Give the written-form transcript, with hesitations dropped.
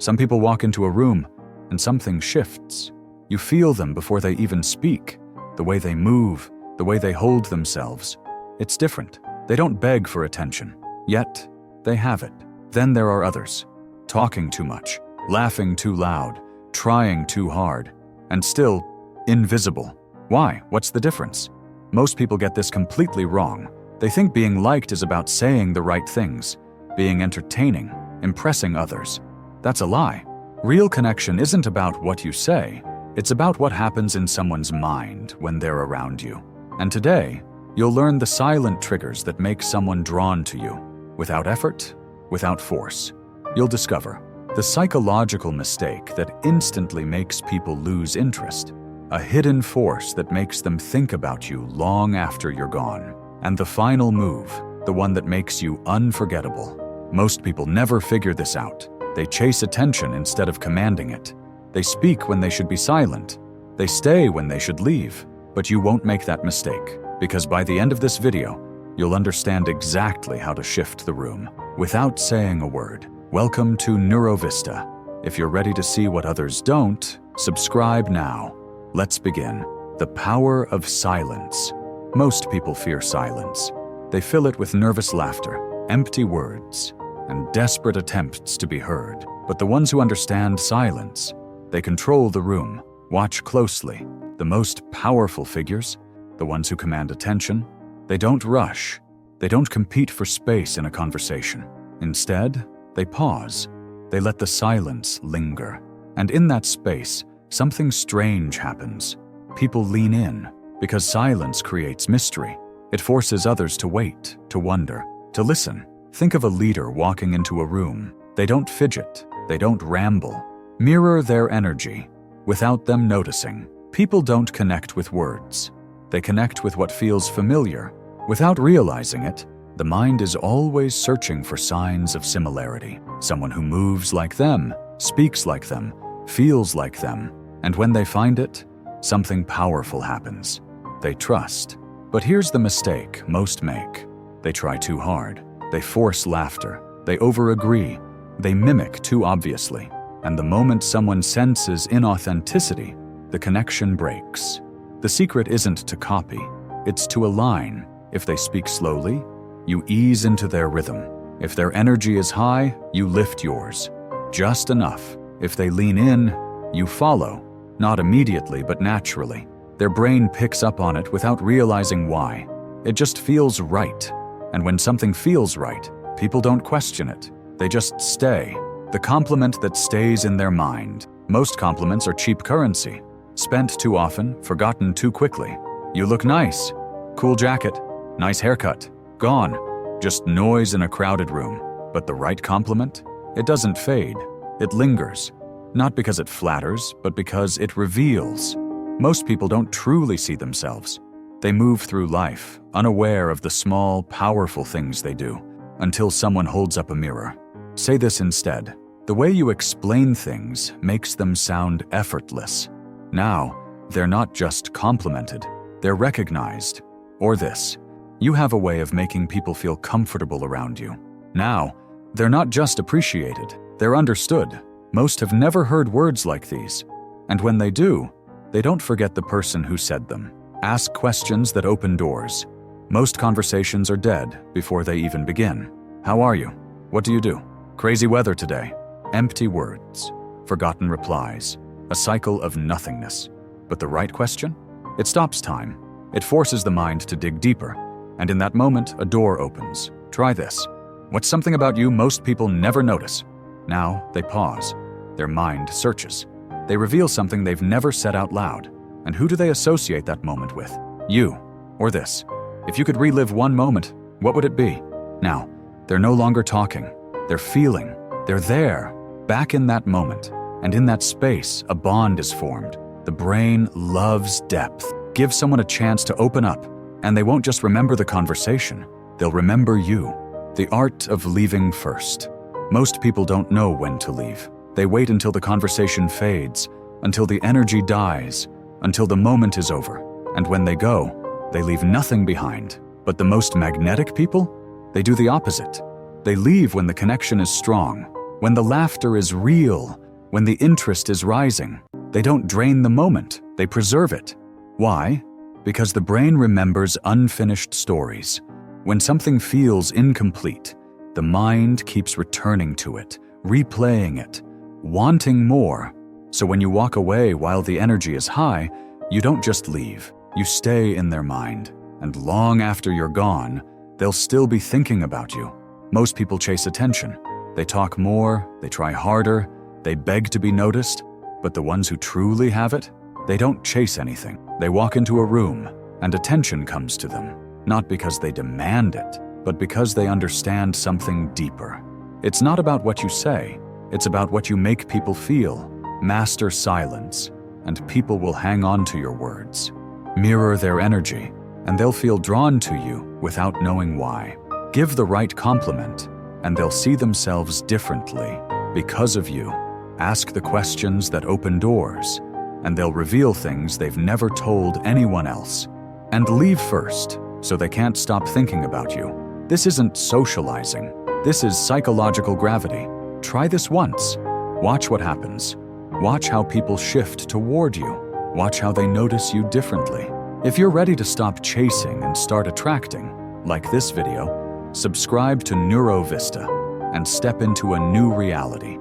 Some people walk into a room and something shifts. You feel them before they even speak. The way they move, the way they hold themselves. It's different. They don't beg for attention, yet they have it. Then there are others, talking too much, laughing too loud, trying too hard, and still invisible. Why? What's the difference? Most people get this completely wrong. They think being liked is about saying the right things, being entertaining, impressing others. That's a lie. Real connection isn't about what you say. It's about what happens in someone's mind when they're around you. And today, you'll learn the silent triggers that make someone drawn to you, without effort, without force. You'll discover the psychological mistake that instantly makes people lose interest, a hidden force that makes them think about you long after you're gone, and the final move, the one that makes you unforgettable. Most people never figure this out. They chase attention instead of commanding it. They speak when they should be silent. They stay when they should leave. But you won't make that mistake, because by the end of this video, you'll understand exactly how to shift the room without saying a word. Welcome to NeuroVista. If you're ready to see what others don't, subscribe now. Let's begin. The power of silence. Most people fear silence. They fill it with nervous laughter, empty words, and desperate attempts to be heard. But the ones who understand silence, they control the room. Watch closely. The most powerful figures, the ones who command attention, they don't rush. They don't compete for space in a conversation. Instead, they pause. They let the silence linger. And in that space, something strange happens. People lean in, because silence creates mystery. It forces others to wait, to wonder, to listen. Think of a leader walking into a room. They don't fidget. They don't ramble. Mirror their energy without them noticing. People don't connect with words. They connect with what feels familiar. Without realizing it, the mind is always searching for signs of similarity. Someone who moves like them, speaks like them, feels like them. And when they find it, something powerful happens. They trust. But here's the mistake most make. They try too hard. They force laughter. They over-agree. They mimic too obviously. And the moment someone senses inauthenticity, the connection breaks. The secret isn't to copy. It's to align. If they speak slowly, you ease into their rhythm. If their energy is high, you lift yours. Just enough. If they lean in, you follow. Not immediately, but naturally. Their brain picks up on it without realizing why. It just feels right. And when something feels right, people don't question it. They just stay. The compliment that stays in their mind. Most compliments are cheap currency. Spent too often, forgotten too quickly. You look nice. Cool jacket. Nice haircut. Gone. Just noise in a crowded room. But the right compliment? It doesn't fade. It lingers. Not because it flatters, but because it reveals. Most people don't truly see themselves. They move through life, unaware of the small, powerful things they do, until someone holds up a mirror. Say this instead. The way you explain things makes them sound effortless. Now, they're not just complimented, they're recognized. Or this. You have a way of making people feel comfortable around you. Now, they're not just appreciated, they're understood. Most have never heard words like these. And when they do, they don't forget the person who said them. Ask questions that open doors. Most conversations are dead before they even begin. How are you? What do you do? Crazy weather today. Empty words. Forgotten replies. A cycle of nothingness. But the right question? It stops time. It forces the mind to dig deeper. And in that moment, a door opens. Try this. What's something about you most people never notice? Now, they pause. Their mind searches. They reveal something they've never said out loud. And who do they associate that moment with? You, or this. If you could relive one moment, what would it be? Now, they're no longer talking. They're feeling. They're there, back in that moment. And in that space, a bond is formed. The brain loves depth. Give someone a chance to open up, and they won't just remember the conversation. They'll remember you. The art of leaving first. Most people don't know when to leave. They wait until the conversation fades, until the energy dies, until the moment is over. And when they go, they leave nothing behind. But the most magnetic people? They do the opposite. They leave when the connection is strong, When the laughter is real, when the interest is rising, they don't drain the moment, they preserve it. Why? Because the brain remembers unfinished stories. When something feels incomplete, the mind keeps returning to it, replaying it, wanting more. So when you walk away while the energy is high, you don't just leave, you stay in their mind. And long after you're gone, they'll still be thinking about you. Most people chase attention. They talk more, they try harder, they beg to be noticed, but the ones who truly have it, they don't chase anything. They walk into a room, and attention comes to them, not because they demand it, but because they understand something deeper. It's not about what you say, it's about what you make people feel. Master silence, and people will hang on to your words. Mirror their energy, and they'll feel drawn to you without knowing why. Give the right compliment, and they'll see themselves differently because of you. Ask the questions that open doors, and they'll reveal things they've never told anyone else. And leave first, so they can't stop thinking about you. This isn't socializing. This is psychological gravity. Try this once. Watch what happens. Watch how people shift toward you. Watch how they notice you differently. If you're ready to stop chasing and start attracting, like this video, subscribe to NeuroVista and step into a new reality.